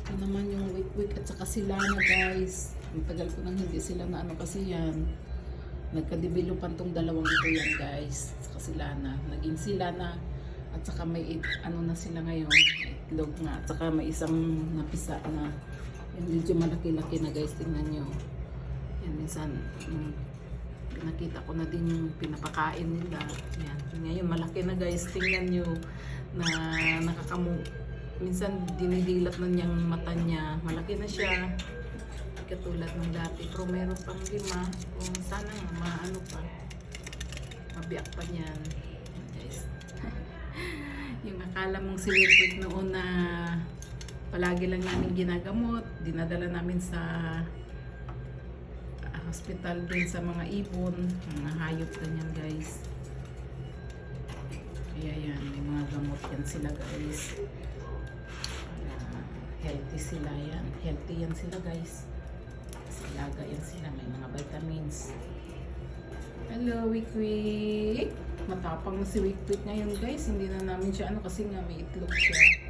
Ito naman yung wik-wik at saka sila na guys. Ang tagal ko nang hindi sila na ano kasi yan. Nagkadibilupan tong dalawang ito yan guys. Saka sila na. Naging sila na. At saka may ano na sila ngayon. Itlog nga. At saka may isang napisa na. Yung medyo malaki-laki na guys. Tingnan nyo. Yan minsan. Nakita ko na din yung pinapakain nila. Yan. Ngayon malaki na guys. Tingnan nyo na minsan dinidilat na niyang mata niya. Malaki na siya. Katulad ng dati. Pero meron pang 5. Kung sana maano pa. Mabiyak pa niyan. Yan guys. Yung akala mong si Wilfred noon na palagi lang namin ginagamot. Dinadala namin sa hospital din sa mga ibon. Mga hayop na yan guys. Kaya yan. May mga gamot yan sila guys. Healthy sila yan. Healthy yan sila guys. Silaga yan sila. May mga vitamins. Hello, Wikwik! Matapang na si Wikwik ngayon guys. Hindi na namin siya ano kasi nga may itlog siya.